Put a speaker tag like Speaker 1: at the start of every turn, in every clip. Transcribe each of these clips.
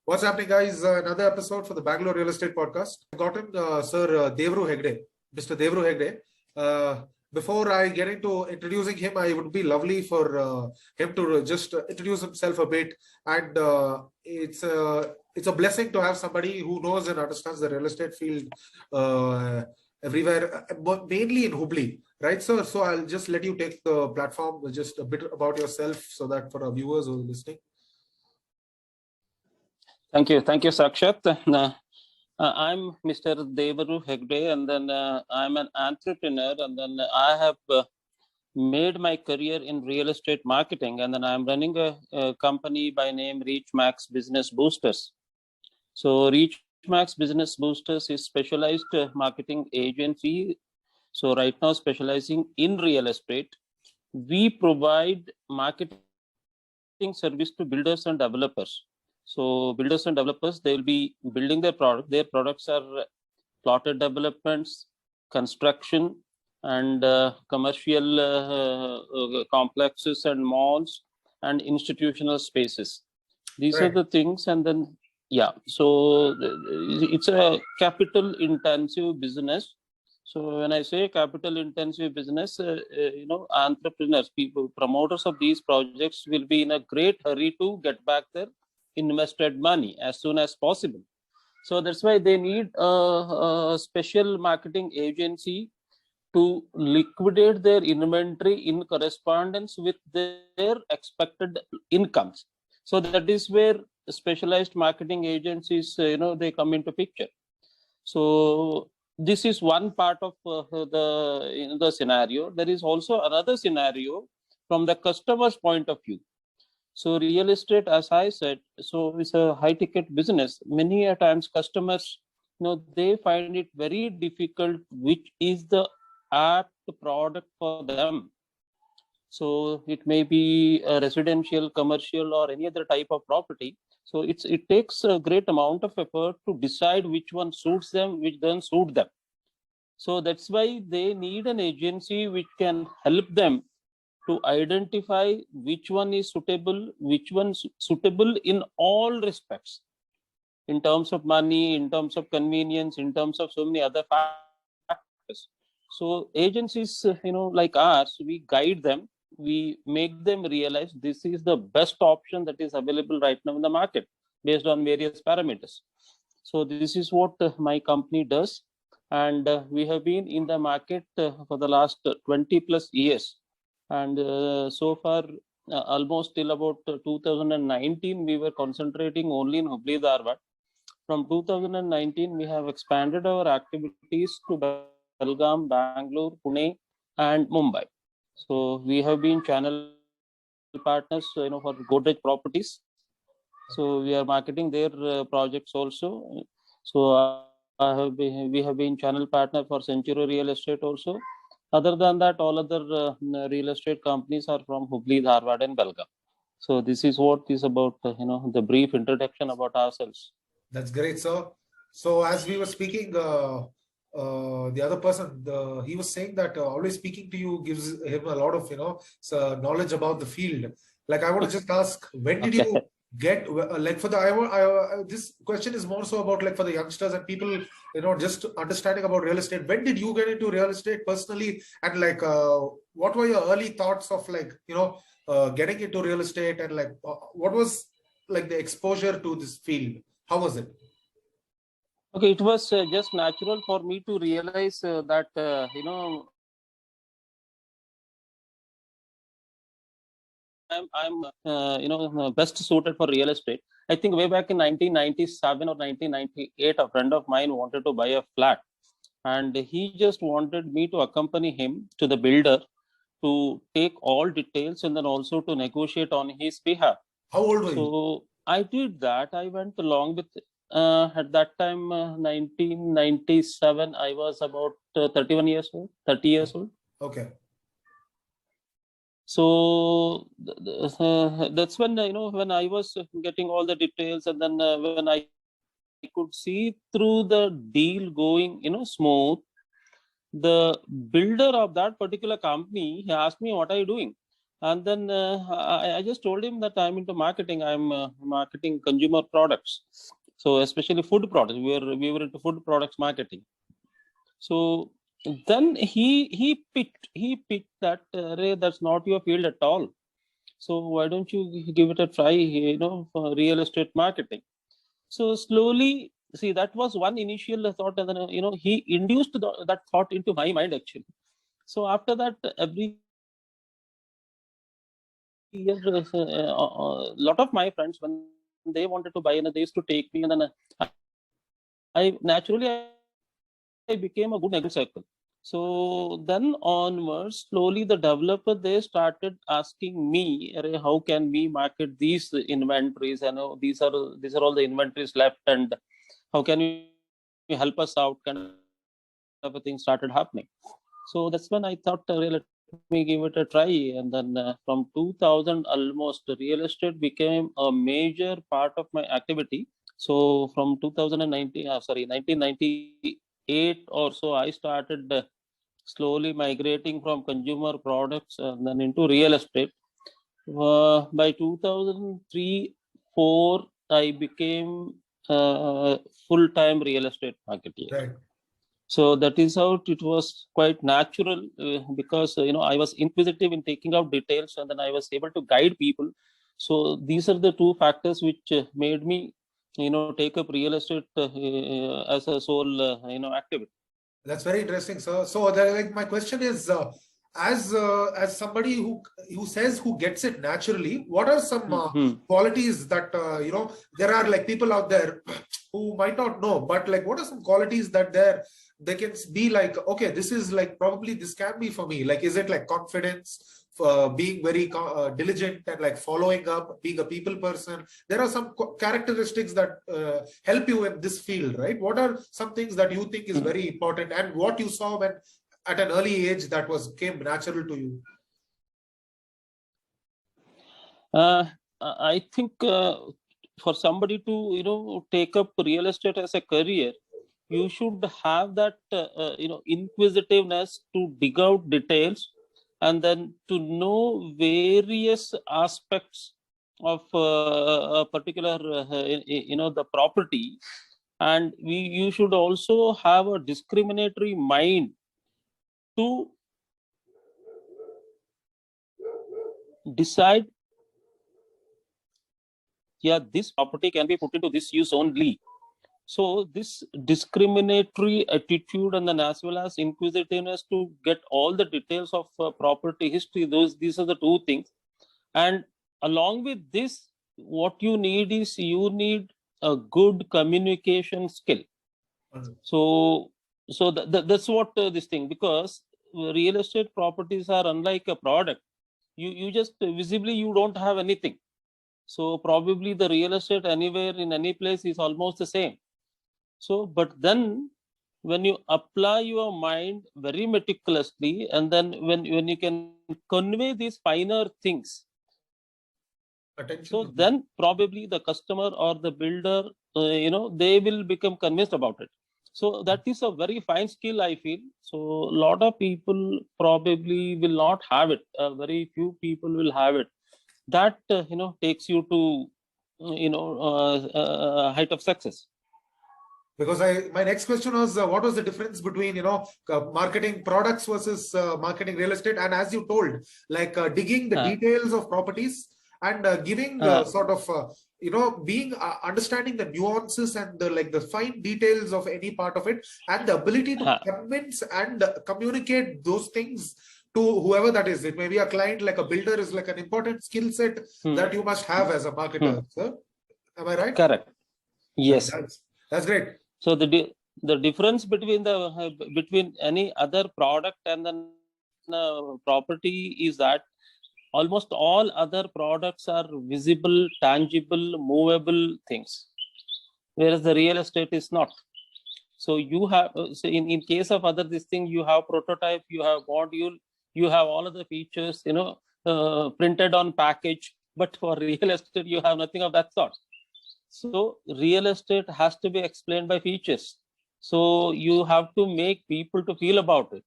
Speaker 1: What's happening, guys? Another episode for the Bangalore Real Estate Podcast. I've gotten Sir Devaru Hegde, Mr. Devaru Hegde. Before I get into introducing him, I would be lovely for him to just introduce himself a bit. And it's a blessing to have somebody who knows and understands the real estate field everywhere, but mainly in Hubli, right, sir? So I'll just let you take the platform, just a bit about yourself, so that for our viewers who are listening.
Speaker 2: Thank you, Sakshat. I'm Mr. Devaru Hegde, and then I'm an entrepreneur, and then I have made my career in real estate marketing, and then I'm running a company by name Reachmaxx Business Boosters. So Reachmaxx Business Boosters is specialized marketing agency. So right now specializing in real estate. We provide marketing service to builders and developers. So builders and developers, they will be building their product. Their products are plotted developments, construction, and commercial complexes and malls and institutional spaces. These are the things. And then, so it's a capital intensive business. So when I say capital intensive business, entrepreneurs, people, promoters of these projects will be in a great hurry to get back their invested money as soon as possible. So that's why they need a special marketing agency to liquidate their inventory in correspondence with their expected incomes. So that is where specialized marketing agencies, they come into picture. So this is one part of the scenario. There is also another scenario from the customer's point of view. So real estate, as I said, so it's a high ticket business. Many a times customers, they find it very difficult which is the apt product for them. So it may be a residential, commercial, or any other type of property. So it takes a great amount of effort to decide which one suits them, which doesn't suit them. So that's why they need an agency which can help them to identify which one is suitable, which one's suitable in all respects, in terms of money, in terms of convenience, in terms of so many other factors. So agencies, like ours, we guide them, we make them realize this is the best option that is available right now in the market based on various parameters. So this is what my company does. And we have been in the market for the last 20 plus years. And so far, almost till about 2019, we were concentrating only in Hubli Dharwad. From 2019, we have expanded our activities to Belgaum, Bangalore, Pune, and Mumbai. So we have been channel partners, for Godrej Properties. So we are marketing their projects also. So we have been channel partner for Shirur Real Estate also. Other than that, all other real estate companies are from Hubli, Dharwad, and Belgaum. So this is what is about, the brief introduction about ourselves.
Speaker 1: That's great, sir. So as we were speaking, the other person, he was saying that always speaking to you gives him a lot of, knowledge about the field. Like I want to just ask, when did you get for the this question is more so about like for the youngsters and people, just understanding about real estate. When did you get into real estate personally, and like what were your early thoughts of like getting into real estate, and like what was like the exposure to this field? How was it?
Speaker 2: Okay, it was just natural for me to realize that I'm best suited for real estate. I think way back in 1997 or 1998, a friend of mine wanted to buy a flat, and he just wanted me to accompany him to the builder to take all details and then also to negotiate on his behalf.
Speaker 1: How old were you?
Speaker 2: So I did that. I went along with at that time, 1997. I was about 31 years old, 30 years old.
Speaker 1: Okay.
Speaker 2: So that's when when I was getting all the details, and then when I could see through the deal going smooth, the builder of that particular company, he asked me, what are you doing? And then I just told him that I'm into marketing. I'm marketing consumer products. So especially food products. We were into food products marketing. So then he picked that Ray, that's not your field at all. So why don't you give it a try? For real estate marketing. So slowly, see, that was one initial thought, and then he induced that thought into my mind actually. So after that, every year, a lot of my friends, when they wanted to buy, they used to take me, and then I became a good negotiator circle. So then onwards, slowly the developer, they started asking me, "Arey, how can we market these inventories? I know these are all the inventories left, and how can you help us out?" Kind of a thing started happening. So that's when I thought, let me give it a try. And then from 2000 almost, real estate became a major part of my activity. So from 1998 or so, I started slowly migrating from consumer products and then into real estate. By 2003, 4, I became full-time real estate marketer.
Speaker 1: Right.
Speaker 2: So that is how it was quite natural, because I was inquisitive in taking out details, and then I was able to guide people. So these are the two factors which made me take up real estate as a sole activity.
Speaker 1: That's very interesting, sir. So, like, my question is, as somebody who says who gets it naturally, what are some qualities that there are like people out there who might not know, but like, what are some qualities that they can be like, okay, this is like probably this can be for me. Like, is it like confidence? Being very diligent and like following up, being a people person. There are some characteristics that help you in this field, right? What are some things that you think is very important, and what you saw when at an early age that came natural to you?
Speaker 2: I think for somebody to take up real estate as a career, you should have that inquisitiveness to dig out details, and then to know various aspects of a particular the property. And you should also have a discriminatory mind to decide, yeah, this property can be put into this use only. So this discriminatory attitude, and then as well as inquisitiveness to get all the details of property history, these are the two things. And along with this, what you need is you need a good communication skill. So that's what this thing, because real estate properties are unlike a product. You just visibly you don't have anything. So probably the real estate anywhere in any place is almost the same. So, but then when you apply your mind very meticulously, and then when you can convey these finer things, so then probably the customer or the builder, they will become convinced about it. So that is a very fine skill, I feel. So a lot of people probably will not have it. Very few people will have it. That takes you to height of success.
Speaker 1: Because my next question was, what was the difference between marketing products versus marketing real estate? And as you told, like digging the details of properties and giving sort of being understanding the nuances and the fine details of any part of it, and the ability to convince and communicate those things to whoever that is. It may be a client, like a builder is like an important skill set that you must have as a marketer, sir. Am I right?
Speaker 2: Correct. Yes.
Speaker 1: That's great.
Speaker 2: So the difference between between any other product and then property is that almost all other products are visible, tangible, movable things, whereas the real estate is not. So you have, so in case of other this thing, you have prototype, you have module, you have all of the features printed on package, but for real estate you have nothing of that sort. So real estate has to be explained by features. So you have to make people to feel about it.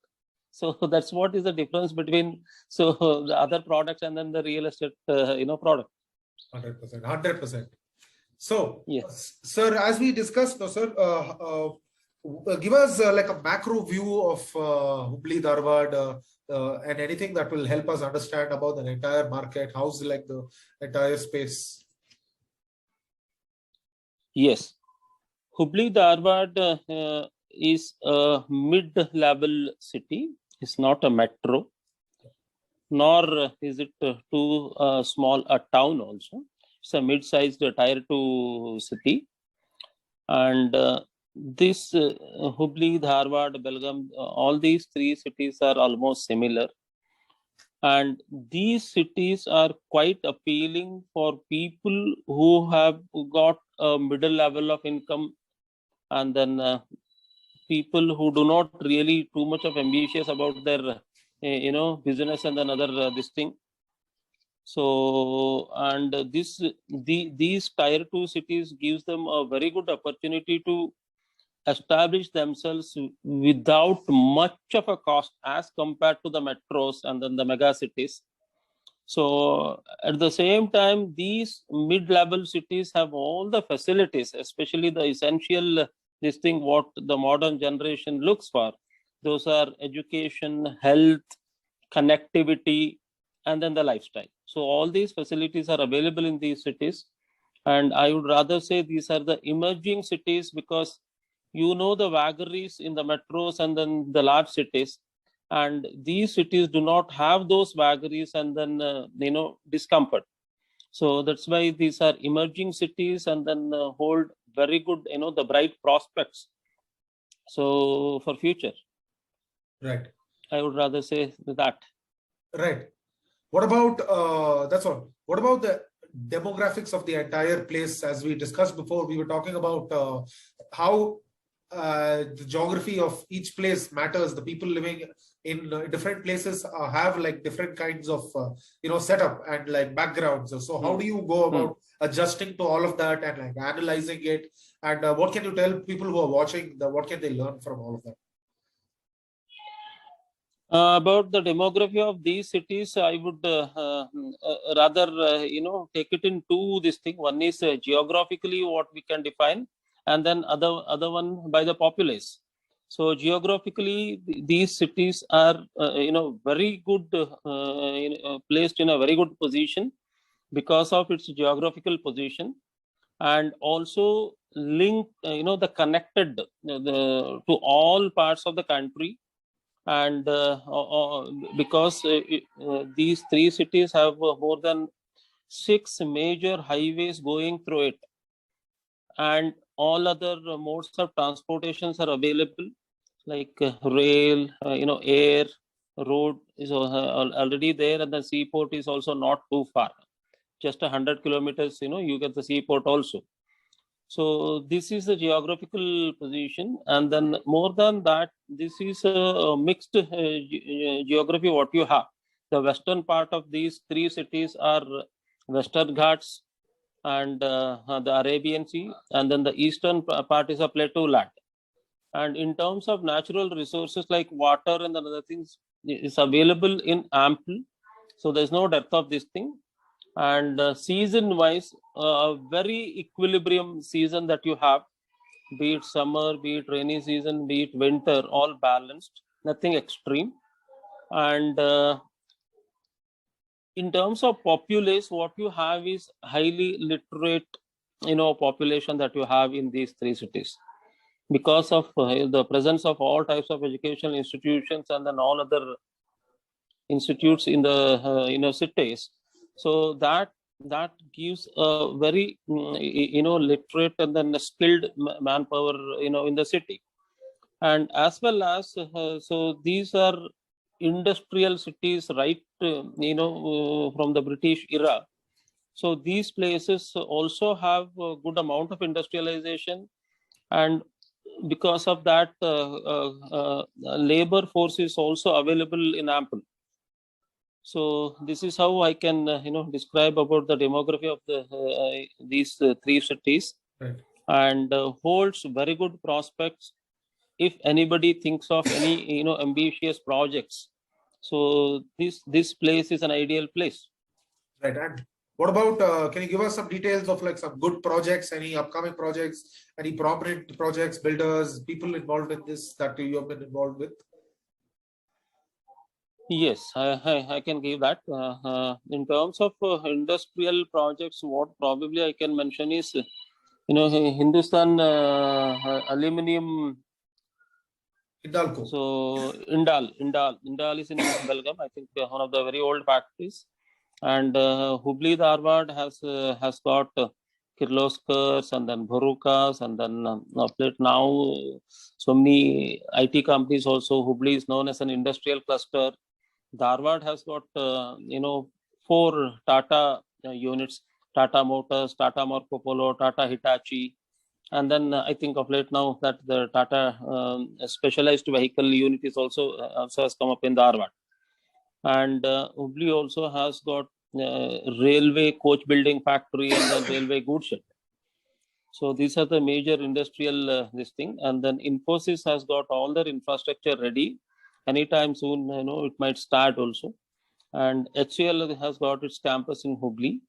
Speaker 2: So that's what is the difference between the other products and then the real estate product.
Speaker 1: 100%. 100%. So,
Speaker 2: yes,
Speaker 1: sir, as we discussed, sir, give us like a macro view of Hubli Dharwad and anything that will help us understand about the entire market. How's like the entire space?
Speaker 2: Yes, Hubli Dharwad is a mid-level city. It's not a metro, nor is it too small a town also. It's a mid-sized tier 2 city. And this Hubli, Dharwad, Belgaum, all these three cities are almost similar. And these cities are quite appealing for people who have got a middle level of income, and then people who do not really too much of ambitious about their business and another this thing. So, and these tier 2 cities gives them a very good opportunity to establish themselves without much of a cost as compared to the metros and then the mega cities. So at the same time, these mid-level cities have all the facilities, especially the essential this thing what the modern generation looks for. Those are education, health, connectivity, and then the lifestyle. So all these facilities are available in these cities. And I would rather say these are the emerging cities, because the vagaries in the metros and then the large cities, and these cities do not have those vagaries and then discomfort. So that's why these are emerging cities and then hold very good the bright prospects so for future.
Speaker 1: Right.
Speaker 2: I would rather say that.
Speaker 1: Right. What about that's all. What about the demographics of the entire place? As we discussed before, we were talking about how the geography of each place matters. The people living in different places have like different kinds of setup and like backgrounds. So how do you go about adjusting to all of that and like analyzing it? And what can you tell people who are watching? What can they learn from all of that?
Speaker 2: About the demography of these cities, I would rather take it in two this thing. One is geographically what we can define, and then other one by the populace. So geographically, these cities are very good placed in a very good position because of its geographical position, and also link the connected to all parts of the country. And because these three cities have more than 6 major highways going through it, and all other modes of transportations are available, like rail, air, road is already there, and the seaport is also not too far, just 100 kilometers you get the seaport also. So this is the geographical position, and then more than that, this is a mixed geography what you have. The western part of these three cities are Western Ghats and the Arabian Sea, and then the eastern part is a plateau land. And in terms of natural resources like water and other things, is available in ample. So there's no depth of this thing. And season wise, a very equilibrium season that you have, be it summer, be it rainy season, be it winter, all balanced, nothing extreme. And in terms of populace, what you have is highly literate population that you have in these three cities, because of the presence of all types of educational institutions and then all other institutes in the cities. So that gives a very literate and then skilled manpower in the city. And as well as so these are industrial cities, right, from the British era. So these places also have a good amount of industrialization, and because of that labor force is also available in ample. So this is how I can describe about the demography of these three cities.
Speaker 1: Right.
Speaker 2: And holds very good prospects if anybody thinks of any ambitious projects, so this place is an ideal place.
Speaker 1: Right. And what about, can you give us some details of like some good projects, any upcoming projects, any prominent projects, builders, people involved in this that you have been involved with?
Speaker 2: Yes, I can give that. In terms of industrial projects, what probably I can mention is, Hindustan Aluminium.
Speaker 1: Hindalco.
Speaker 2: So Indal is in Belgaum. I think one of the very old factories. And Hubli Dharwad has got Kirloskars and then Bharukas, and then now so many IT companies also. Hubli is known as an industrial cluster. Dharwad has got 4 Tata units: Tata Motors, Tata Marco Polo, Tata Hitachi, and then I think of late now that the Tata specialized vehicle unit is also has come up in Dharwad. And Hubli also has got railway coach building factory and then railway goods shed. So these are the major industrial this thing. And then Infosys has got all their infrastructure ready. Anytime soon, it might start also. And HCL has got its campus in Hubli.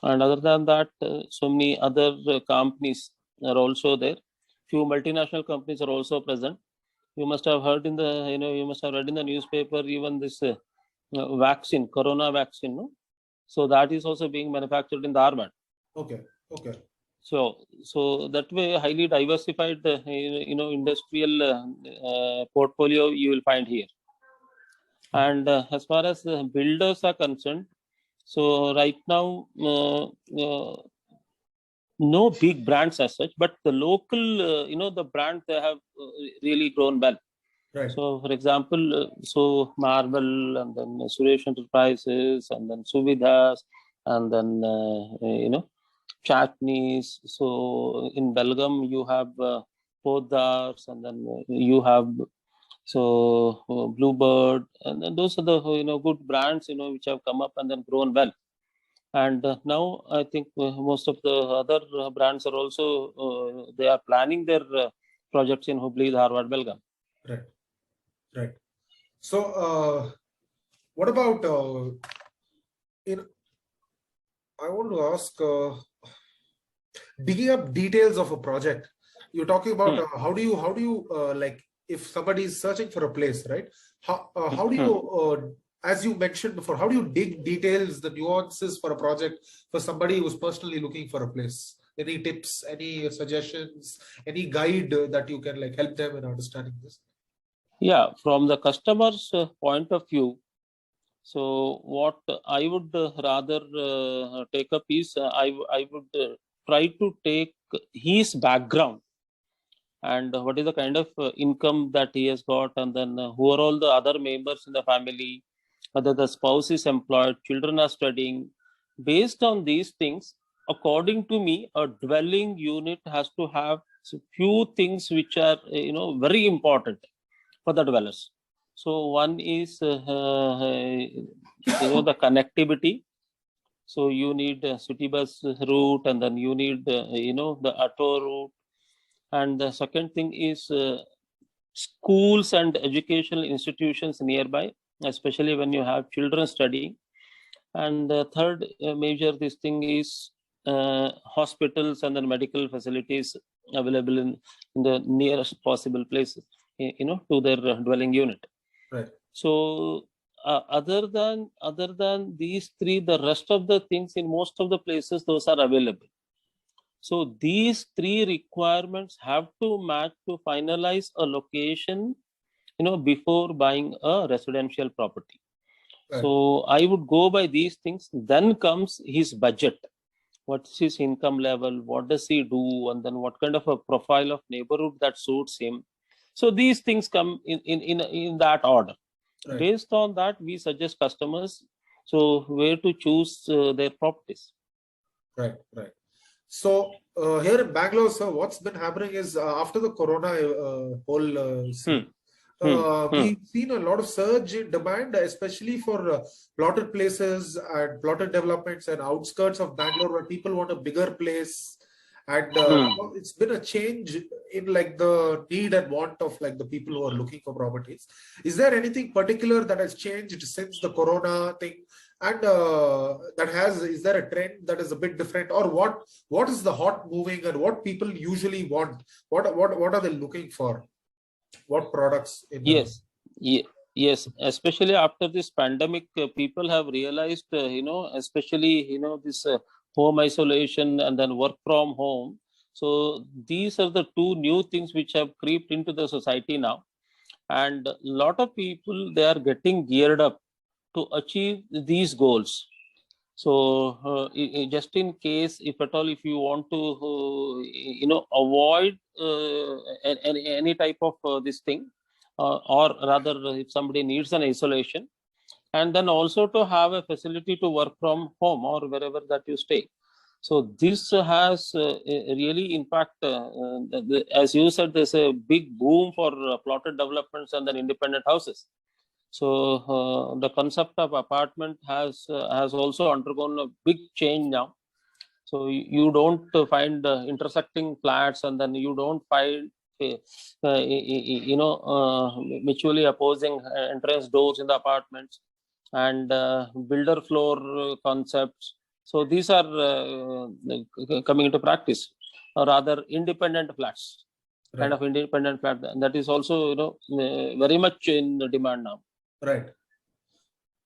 Speaker 2: And other than that, so many other companies are also there. Few multinational companies are also present. You must have heard in the, you must have read in the newspaper, even this vaccine, corona vaccine, no? So that is also being manufactured in Dharwad.
Speaker 1: Okay.
Speaker 2: So that way, highly diversified, industrial portfolio you will find here. And as far as builders are concerned, so right now, no big brands as such, but the local, the brands, they have really grown well.
Speaker 1: Right.
Speaker 2: So, for example, so Marble, and then Suresh Enterprises, and then Suvidhas, and then Chatneys. So in Belgaum you have Podars, and then you have Bluebird, and then those are the good brands which have come up and then grown well. And now I think most of the other brands are also they are planning their projects in Hubli, Dharwad, Belgaum.
Speaker 1: Right. So what about I want to ask, digging up details of a project. You're talking about how do you like, if somebody is searching for a place, right? How do you as you mentioned before, how do you dig details, the nuances for a project for somebody who's personally looking for a place? Any tips, any suggestions, any guide that you can like help them in understanding this?
Speaker 2: Yeah, from the customer's point of view, so what I would rather take up is I would try to take his background and what is the kind of income that he has got, and then who are all the other members in the family, whether the spouse is employed, children are studying. Based on these things, according to me, a dwelling unit has to have few things which are very important for the dwellers. So one is the connectivity. So you need a city bus route, and then you need the auto route. And the second thing is schools and educational institutions nearby, especially when you have children studying. And the third major this thing is hospitals and then medical facilities available in the nearest possible places, to their dwelling unit.
Speaker 1: Right.
Speaker 2: So other than these three, the rest of the things in most of the places, those are available. So these three requirements have to match to finalize a location, before buying a residential property. Right. So I would go by these things. Then comes his budget. What's his income level? What does he do? And then what kind of a profile of neighborhood that suits him? So these things come in that order. Right. Based on that, we suggest customers where to choose their properties.
Speaker 1: Right. So here in Bangalore, sir, what's been happening is after the corona we've seen a lot of surge in demand, especially for plotted places and plotted developments and outskirts of Bangalore, where people want a bigger place. And it's been a change in like the need and want of like the people who are looking for properties. Is there anything particular that has changed since the corona thing? And is there a trend that is a bit different, or what is the hot moving and what people usually want? What are they looking for? What products?
Speaker 2: Yes, yes. Especially after this pandemic, people have realized, especially this home isolation and then work from home. So these are the two new things which have creeped into the society now, and a lot of people, they are getting geared up to achieve these goals. So just in case, if at all, if you want to avoid any type of this thing, or rather if somebody needs an isolation, and then also to have a facility to work from home or wherever that you stay. So this has really impact, as you said, there's a big boom for plotted developments and then independent houses. So the concept of apartment has also undergone a big change now. So you don't find intersecting flats, and then you don't find mutually opposing entrance doors in the apartments, and builder floor concepts. So these are coming into practice, or rather independent flats, kind of independent flat. That is also very much in demand now.
Speaker 1: Right.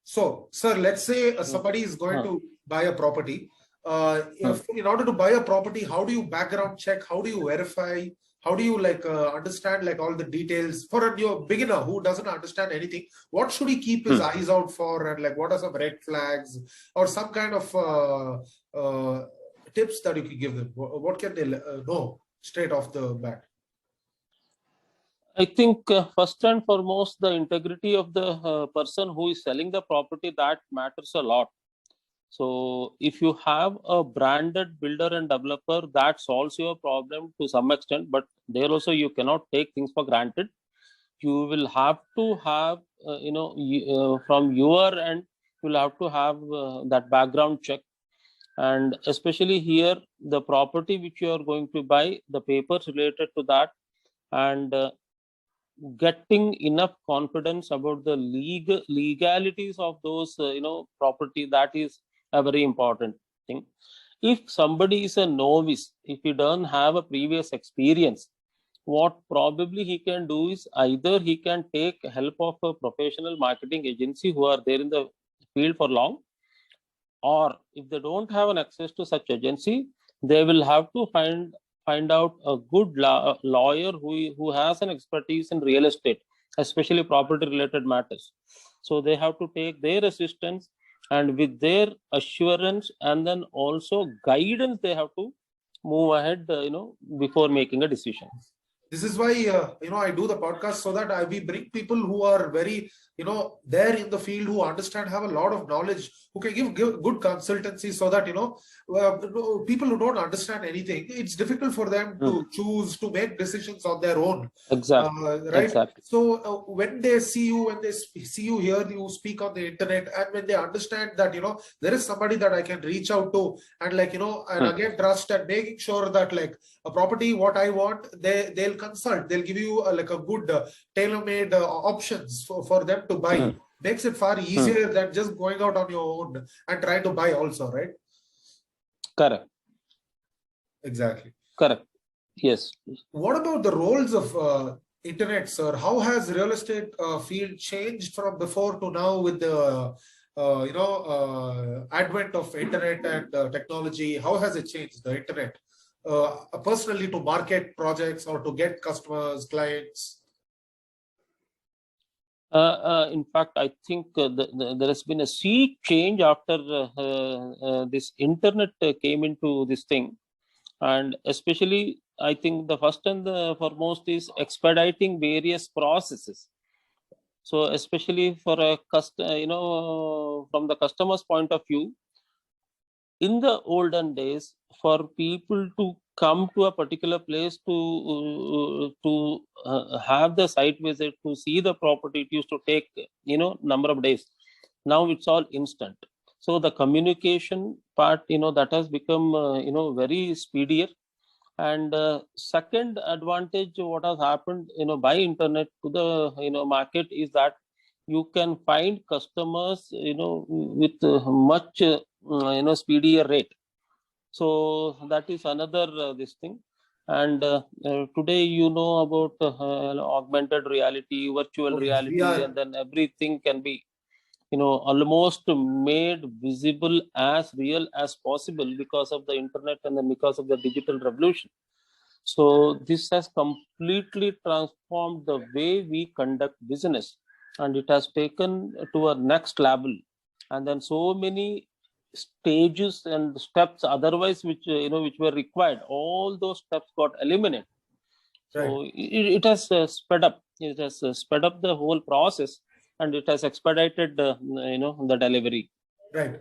Speaker 1: So, sir, let's say somebody is going to buy a property. If in order to buy a property, how do you background check? How do you verify? How do you understand like all the details for a new beginner who doesn't understand anything? What should he keep his eyes out for, and like what are some red flags or some kind of tips that you can give them? What can they know straight off the bat?
Speaker 2: I think first and foremost, the integrity of the person who is selling the property, that matters a lot. So if you have a branded builder and developer, that solves your problem to some extent, but there also you cannot take things for granted. You will have to have, from your end, you'll have to have that background check. And especially here, the property which you are going to buy, the papers related to that, and getting enough confidence about the legalities of those property, that is a very important thing. If somebody is a novice, if he doesn't have a previous experience, what probably he can do is either he can take help of a professional marketing agency who are there in the field for long, or if they don't have an access to such agency, they will have to find out a good lawyer who has an expertise in real estate, especially property related matters. So they have to take their assistance, and with their assurance and then also guidance, they have to move ahead before making a decision.
Speaker 1: This is why I do the podcast, so that we bring people who are very there in the field, who understand, have a lot of knowledge, who can give good consultancy, so that people who don't understand anything, it's difficult for them to choose, to make decisions on their own.
Speaker 2: Exactly.
Speaker 1: Right.
Speaker 2: Exactly.
Speaker 1: So when they see you here, you speak on the internet, and when they understand that there is somebody that I can reach out to, and and again trust, and making sure that like a property what I want, they'll consult, they'll give you a good tailor-made options for them to buy. Makes it far easier than just going out on your own and trying to buy also, right?
Speaker 2: Correct.
Speaker 1: Exactly.
Speaker 2: Correct. Yes.
Speaker 1: What about the roles of internet, sir? How has real estate field changed from before to now with the advent of internet and technology? How has it changed, the internet, personally, to market projects or to get customers, clients?
Speaker 2: In fact, I think there has been a sea change after this internet came into this thing, and especially I think the first and the foremost is expediting various processes. So especially for a from the customer's point of view, in the olden days, for people to come to a particular place to have the site visit, to see the property, it used to take number of days. Now it's all instant. So the communication part, that has become very speedier, And second advantage, what has happened, by internet to the, market is that you can find customers, with much, speedier rate. So that is another this thing. And today, about augmented reality, virtual
Speaker 1: Oh, yes,
Speaker 2: reality,
Speaker 1: VR.
Speaker 2: and then everything can be, almost made visible as real as possible because of the internet and then because of the digital revolution. So this has completely transformed the way we conduct business, and it has taken to a next level. And then so many stages and steps otherwise which which were required, all those steps got eliminated.
Speaker 1: Right.
Speaker 2: So it has sped up. It has sped up the whole process, and it has expedited the delivery.
Speaker 1: Right.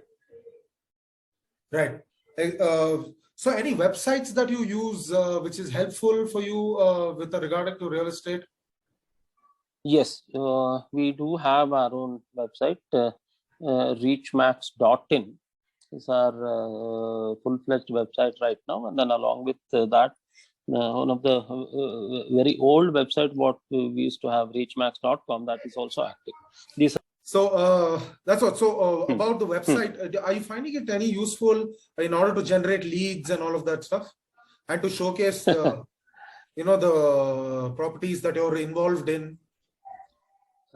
Speaker 1: Right. So any websites that you use which is helpful for you with regarding to real estate?
Speaker 2: Yes, we do have our own website, reachmaxx.in is our full-fledged website right now. And then along with that, one of the very old website what we used to have, reachmaxx.com, that is also active. These
Speaker 1: So that's what. So about the website, are you finding it any useful in order to generate leads and all of that stuff, and to showcase, the properties that you're involved in?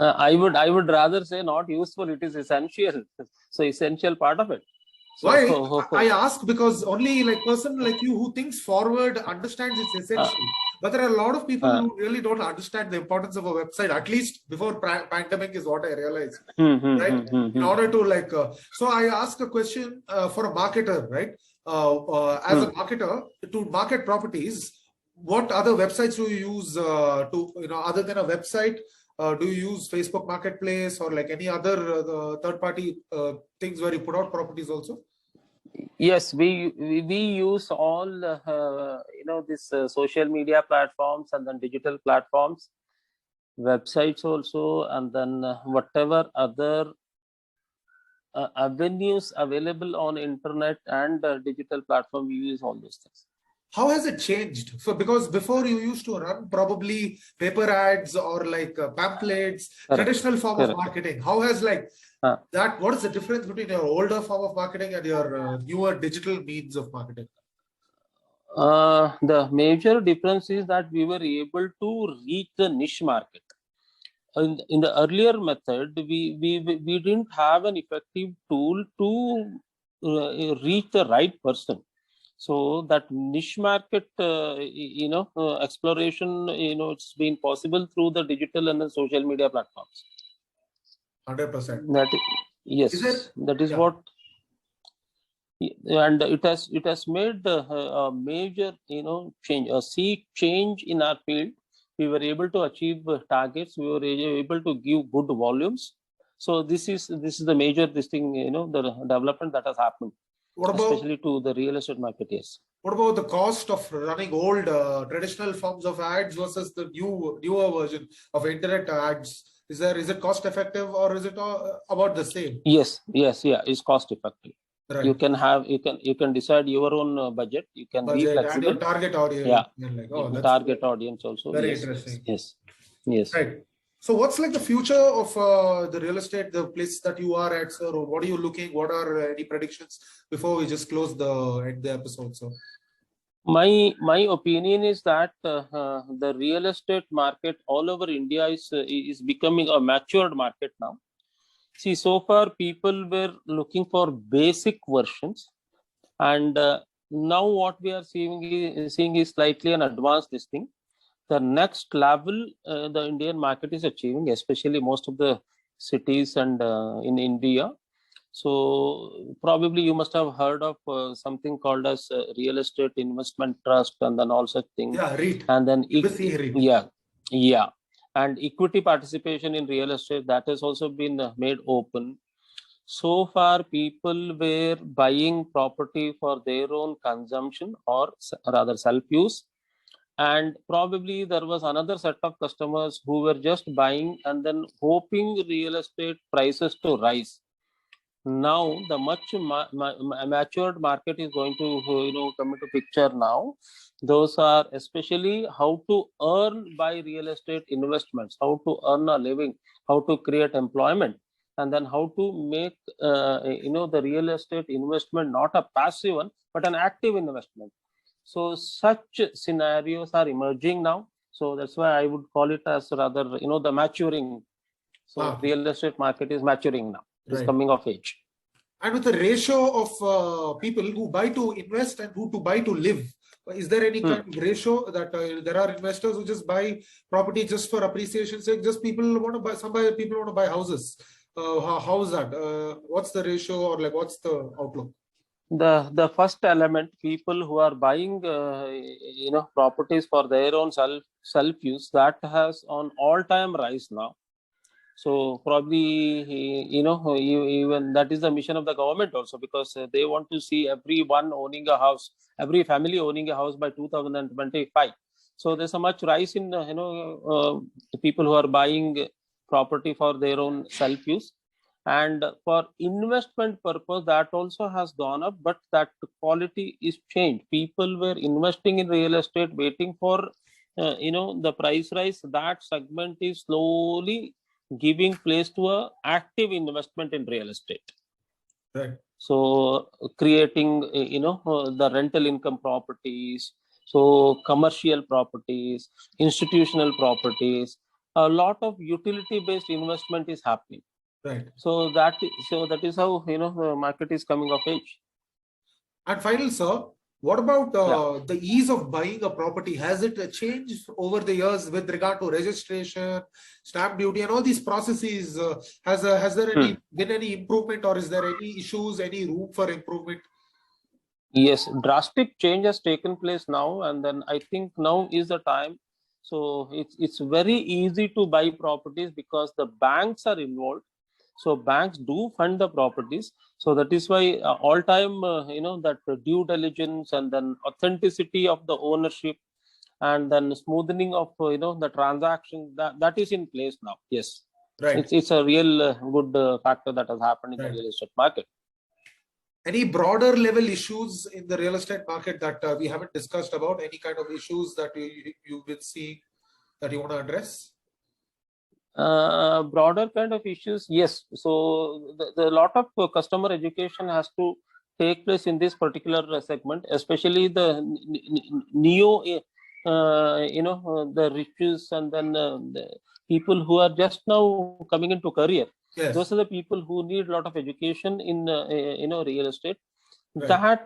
Speaker 2: I would rather say not useful. It is essential. So essential part of it. So,
Speaker 1: Why I ask, because only like person like you who thinks forward understands it's essential. But there are a lot of people who really don't understand the importance of a website, at least before pandemic is what I realized. Right? In order to so I ask a question for a marketer, right? As a marketer, to market properties, what other websites do you use to, other than a website? Do you use Facebook Marketplace or like any other third-party things where you put out properties also?
Speaker 2: Yes, we use all this social media platforms and then digital platforms, websites also, and then whatever other avenues available on internet and digital platform, we use all those things.
Speaker 1: How has it changed? So because before you used to run probably paper ads or like pamphlets, traditional form of marketing. How has that? What is the difference between your older form of marketing and your newer digital means of marketing?
Speaker 2: The major difference is that we were able to reach the niche market. In the earlier method, we didn't have an effective tool to reach the right person. So that niche market, exploration, it's been possible through the digital and the social media platforms.
Speaker 1: 100%.
Speaker 2: Yes, that is what, and it has made a major, change, a sea change in our field. We were able to achieve targets. We were able to give good volumes. So this is the major the development that has happened. What about, especially to the real estate market? Yes.
Speaker 1: What about the cost of running old traditional forms of ads versus the newer version of internet ads? Is it cost effective or is it about the same?
Speaker 2: Yes, it's cost effective. Right. You can decide your own budget. You can be flexible.
Speaker 1: And your target audience. Yeah.
Speaker 2: Target audience also.
Speaker 1: Very interesting.
Speaker 2: Yes.
Speaker 1: Right. So what's like the future of the real estate, the place that you are at, sir? What are you looking? What are any predictions before we just close the episode, sir?
Speaker 2: My opinion is that the real estate market all over India is becoming a matured market now. See, so far people were looking for basic versions, and now what we are seeing is slightly an advanced this thing. The next level the Indian market is achieving, especially most of the cities and in India. So probably you must have heard of something called as real estate investment trust and then all such things.
Speaker 1: Yeah, REIT.
Speaker 2: And then
Speaker 1: REIT.
Speaker 2: Yeah. And equity participation in real estate, that has also been made open. So far, people were buying property for their own consumption or rather self-use. And probably there was another set of customers who were just buying and then hoping real estate prices to rise. now the much matured market is going to come into picture now. Those are especially how to earn by real estate investments, how to earn a living, how to create employment, and then how to make the real estate investment not a passive one but an active investment. So such scenarios are emerging now. So that's why I would call it as rather the maturing. So real estate market is maturing now. It's coming of age.
Speaker 1: And with the ratio of people who buy to invest and who to buy to live, is there any kind of ratio that there are investors who just buy property just for appreciation sake? Just people want to buy, people want to buy houses. How is that? What's the ratio, or like what's the outlook?
Speaker 2: The first element, people who are buying properties for their own self use, that has on all-time rise now. So probably even that is the mission of the government also, because they want to see everyone owning a house, every family owning a house by 2025. So there's a much rise in people who are buying property for their own self use. And for investment purpose, that also has gone up, but that quality is changed. People were investing in real estate, waiting for the price rise. That segment is slowly giving place to a active investment in real estate.
Speaker 1: Right.
Speaker 2: So creating the rental income properties, so commercial properties, institutional properties, a lot of utility based investment is happening.
Speaker 1: Right.
Speaker 2: So that is how the market is coming of age.
Speaker 1: And finally, sir, what about the ease of buying a property? Has it changed over the years with regard to registration, stamp duty, and all these processes? Has there been any improvement, or is there any issues, any room for improvement?
Speaker 2: Yes, drastic change has taken place now, and then I think now is the time. So it's very easy to buy properties because the banks are involved. So banks do fund the properties. So that is why all time, that due diligence and then authenticity of the ownership and then smoothing of, the transaction, that is in place now. Yes.
Speaker 1: Right.
Speaker 2: It's a real good factor that has happened in the real estate market.
Speaker 1: Any broader level issues in the real estate market that we haven't discussed about? Any kind of issues that you've been seeing that you want to address?
Speaker 2: Broader kind of issues, yes. So the lot of customer education has to take place in this particular segment, especially the neo, the riches, and then the people who are just now coming into career.
Speaker 1: Yes.
Speaker 2: Those are the people who need a lot of education in real estate.
Speaker 1: Right.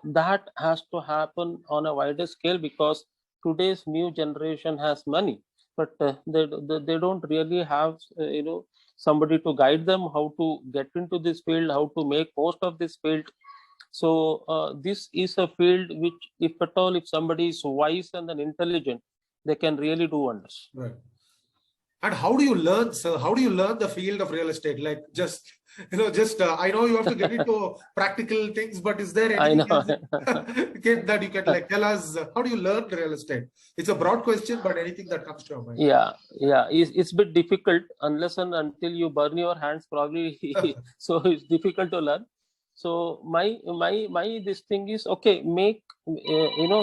Speaker 2: That has to happen on a wider scale, because today's new generation has money, but they don't really have somebody to guide them how to get into this field, how to make most of this field. So this is a field which, if at all, if somebody is wise and then intelligent, they can really do wonders.
Speaker 1: Right. And how do you learn, sir? How do you learn the field of real estate? Like I know you have to get into practical things, but is there anything else that you can tell us? How do you learn real estate? It's a broad question, but anything that comes to your mind.
Speaker 2: Yeah. It's a bit difficult unless and until you burn your hands, probably. So it's difficult to learn. So my this thing is, okay, make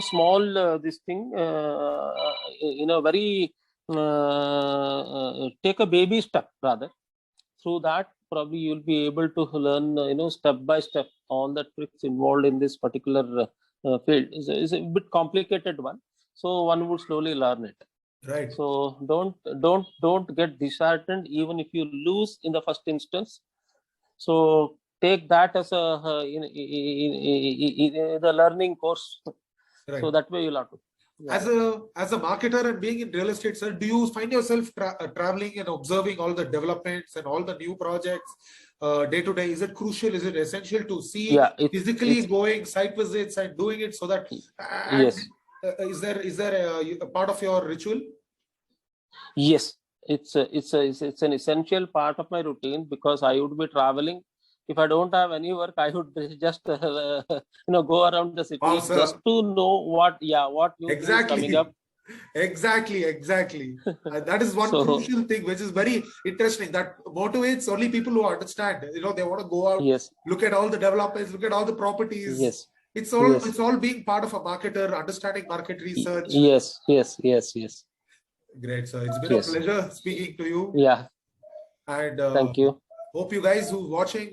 Speaker 2: small this thing very take a baby step rather. Through that, probably you'll be able to learn step by step all the tricks involved in this particular field. It's a bit complicated one, so one would slowly learn it.
Speaker 1: Right.
Speaker 2: So don't get disheartened even if you lose in the first instance. So take that as a the learning course. Right. So that way you'll have to.
Speaker 1: Yeah. As a marketer and being in real estate, sir, do you find yourself traveling and observing all the developments and all the new projects day to day? Is it crucial? Is it essential to see physically going site visits and doing it so that?
Speaker 2: Yes.
Speaker 1: Is there a part of your ritual?
Speaker 2: Yes, it's an essential part of my routine, because I would be traveling. If I don't have any work, I would just go around the city just to know what new things coming up.
Speaker 1: Exactly. And that is one
Speaker 2: So
Speaker 1: crucial thing, which is very interesting. That motivates only people who understand. They want to go out,
Speaker 2: yes,
Speaker 1: look at all the developers, look at all the properties.
Speaker 2: yes,
Speaker 1: It's
Speaker 2: yes,
Speaker 1: all being part of a marketer, understanding market research.
Speaker 2: yes,
Speaker 1: Great, sir. It's been a
Speaker 2: yes.
Speaker 1: pleasure speaking to you.
Speaker 2: Yeah,
Speaker 1: And
Speaker 2: thank you.
Speaker 1: hope you guys who watching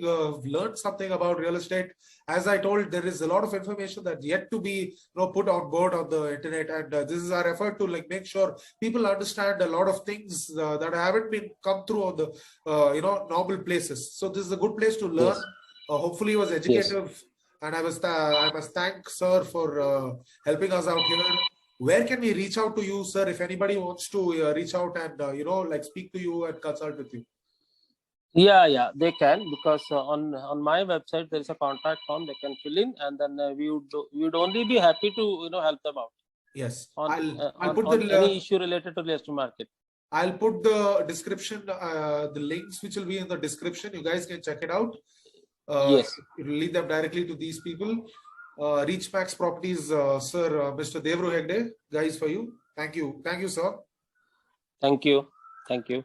Speaker 1: learned something about real estate. As I told, there is a lot of information that yet to be put on board on the internet, and this is our effort to make sure people understand a lot of things that haven't been come through on the normal places. So this is a good place to learn.
Speaker 2: Yes,
Speaker 1: Hopefully, it was
Speaker 2: yes.
Speaker 1: educative, and I must thank sir for helping us out here. Where can we reach out to you, sir, if anybody wants to reach out and speak to you and consult with you?
Speaker 2: Yeah, they can, because on my website there is a contact form they can fill in, and then we would only be happy to help them out
Speaker 1: Yes,
Speaker 2: on
Speaker 1: I'll put
Speaker 2: on
Speaker 1: the
Speaker 2: any issue related to real estate market.
Speaker 1: I'll put the description, the links which will be in the description. You guys can check it out.
Speaker 2: Yes.
Speaker 1: It will lead them directly to these people. Reachmaxx Properties, sir, Mr. Devaru Hegde, guys, for you. Thank you, sir.
Speaker 2: Thank you.
Speaker 1: Thank you.